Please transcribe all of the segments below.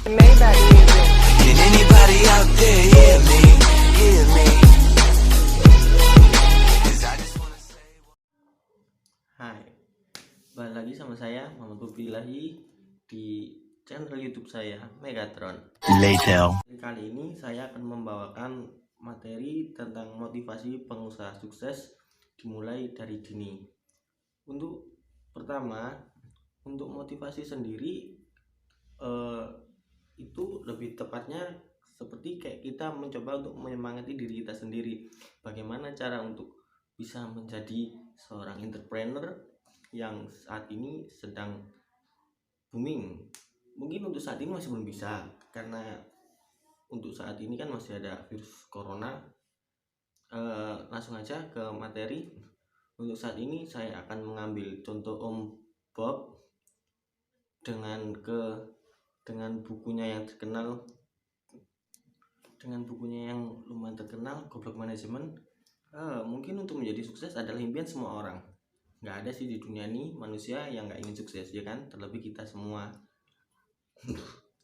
Maybach music. Can anybody out there hear me? Hear me? 'Cause I just wanna say Hai, balik lagi sama saya Muhammad Bubilahi di channel YouTube saya Megatron. later. Kali ini saya akan membawakan materi tentang motivasi pengusaha sukses dimulai dari dini. Untuk pertama, untuk motivasi sendiri itu lebih tepatnya seperti kayak kita mencoba untuk menyemangati diri kita sendiri. Bagaimana cara untuk bisa menjadi seorang entrepreneur yang saat ini sedang booming. Mungkin untuk saat ini masih belum bisa, karena untuk saat ini kan masih ada virus corona. Langsung aja ke materi. Untuk saat ini saya akan mengambil contoh Om Bob dengan bukunya yang terkenal, dengan bukunya yang lumayan terkenal, Goblok Manajemen. Mungkin untuk menjadi sukses adalah impian semua orang. Nggak ada sih di dunia ini manusia yang nggak ingin sukses, ya kan? Terlebih kita semua.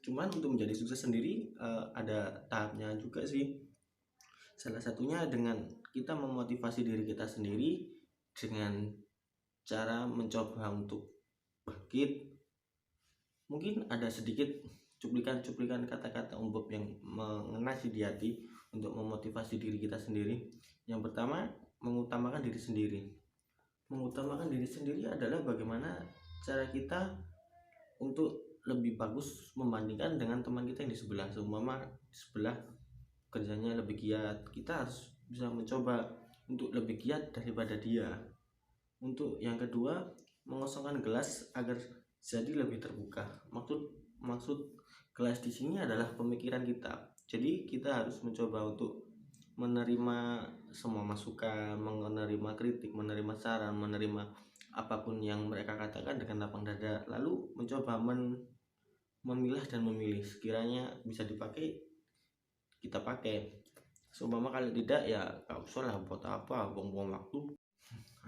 Cuman untuk menjadi sukses sendiri ada tahapnya juga sih. Salah satunya dengan kita memotivasi diri kita sendiri dengan cara mencoba untuk bangkit. Mungkin ada sedikit cuplikan-cuplikan kata-kata Om Bob yang mengena di hati untuk memotivasi diri kita sendiri. Yang pertama, mengutamakan diri sendiri. Mengutamakan diri sendiri adalah bagaimana cara kita untuk lebih bagus membandingkan dengan teman kita yang di sebelah. Seumpama di sebelah kerjanya lebih giat, kita harus bisa mencoba untuk lebih giat daripada dia. Untuk yang kedua, mengosongkan gelas agar jadi lebih terbuka. Maksud gelas di sini adalah pemikiran kita. Jadi kita harus mencoba untuk menerima semua masukan, menerima kritik, menerima saran, menerima apapun yang mereka katakan dengan lapang dada, lalu mencoba memilah dan memilih. Sekiranya bisa dipakai, kita pakai. Seumpama kalau tidak, ya gak usah lah, buat apa buang-buang waktu.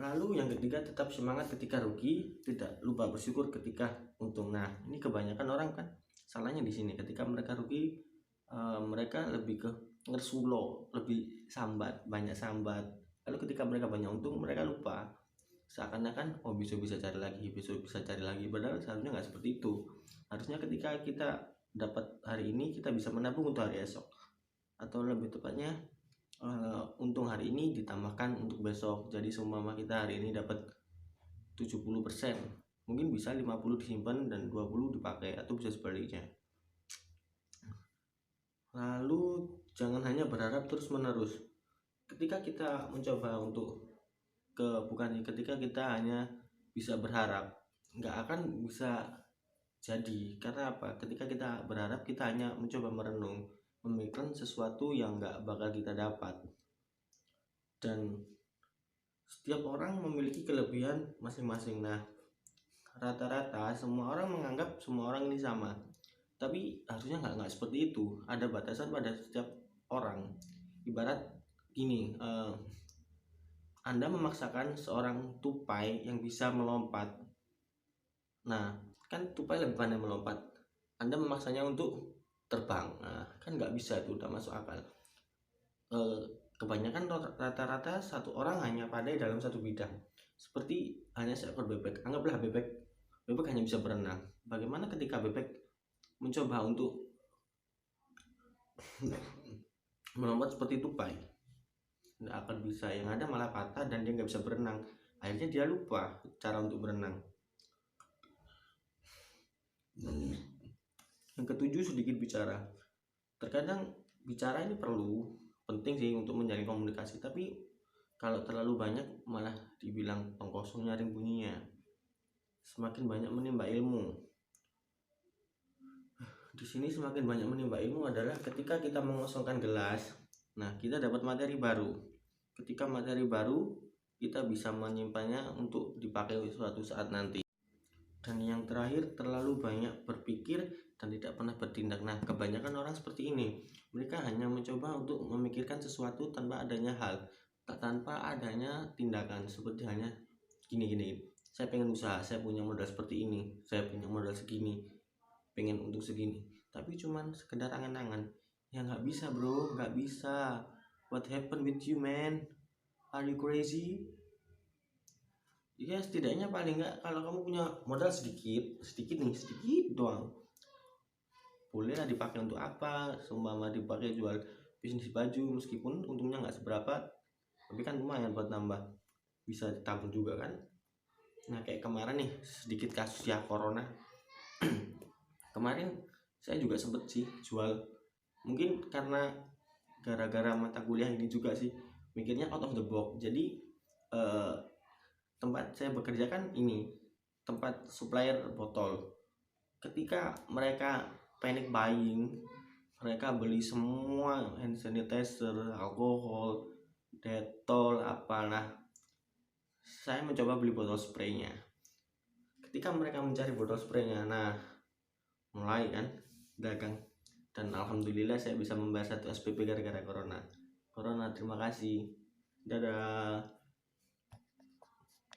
Lalu yang ketiga, tetap semangat ketika rugi, tidak lupa bersyukur ketika untung. Nah, ini kebanyakan orang kan salahnya di sini. Ketika mereka rugi, mereka lebih ke ngersulo, lebih sambat, banyak sambat. Lalu ketika mereka banyak untung, mereka lupa. Seakan-akan besok bisa cari lagi, besok bisa cari lagi. Padahal seharusnya nggak seperti itu. Harusnya ketika kita dapat hari ini, kita bisa menabung untuk hari esok. Atau lebih tepatnya, untung hari ini ditambahkan untuk besok. Jadi seumpama kita hari ini dapat 70%, mungkin bisa 50 disimpan dan 20 dipakai, atau bisa sebaliknya. Lalu jangan hanya berharap terus menerus. Ketika kita mencoba untuk ketika kita hanya bisa berharap, nggak akan bisa jadi. Karena apa? Ketika kita berharap, kita hanya mencoba merenung, memikirkan sesuatu yang nggak bakal kita dapat. Dan setiap orang memiliki kelebihan masing-masing. Nah, rata-rata semua orang menganggap semua orang ini sama, tapi harusnya nggak seperti itu. Ada batasan pada setiap orang. Ibarat gini, Anda memaksakan seorang tupai yang bisa melompat. Nah, kan tupai lebih pandai melompat, Anda memaksanya untuk terbang. Nah, kan nggak bisa, itu udah masuk akal. Kebanyakan rata-rata satu orang hanya pandai dalam satu bidang. Seperti hanya seekor bebek. Anggaplah bebek hanya bisa berenang. Bagaimana ketika bebek mencoba untuk melompat seperti tupai? Nggak akan bisa. Yang ada malah patah dan dia nggak bisa berenang. Akhirnya dia lupa cara untuk berenang. Yang ketujuh, sedikit bicara. Terkadang bicara ini penting sih untuk menjalin komunikasi, tapi kalau terlalu banyak malah dibilang tong kosong nyaring bunyinya. Semakin banyak menimba ilmu. Di sini semakin banyak menimba ilmu adalah ketika kita mengosongkan gelas. Nah, kita dapat materi baru. Ketika materi baru, kita bisa menyimpannya untuk dipakai suatu saat nanti. Dan yang terakhir, terlalu banyak berpikir dan tidak pernah bertindak. Nah, kebanyakan orang seperti ini. Mereka hanya mencoba untuk memikirkan sesuatu tanpa adanya tindakan. Seperti hanya gini, saya pengen usaha, saya punya modal seperti ini, saya punya modal segini, pengen untuk segini, tapi cuman sekedar angan-angan. Ya nggak bisa bro, nggak bisa. What happened with you man? Are you crazy? Ya setidaknya paling nggak, kalau kamu punya modal sedikit nih, sedikit doang, boleh lah dipakai untuk apa, seumpama dipakai jual bisnis baju, meskipun untungnya nggak seberapa, tapi kan lumayan buat nambah, bisa ditabung juga kan. Nah kayak kemarin nih, sedikit kasus ya corona. Kemarin saya juga sempet sih jual, mungkin karena gara-gara mata kuliah ini juga sih, mikirnya out of the box. Jadi eh, tempat saya bekerja kan ini tempat supplier botol. Ketika mereka panic buying, mereka beli semua hand sanitizer, alkohol, detol, apalah. Saya mencoba beli botol spraynya. Ketika mereka mencari botol spraynya, nah mulai kan dagang. Dan alhamdulillah saya bisa membayar 1 SPP gara-gara corona. Terima kasih. Dadah.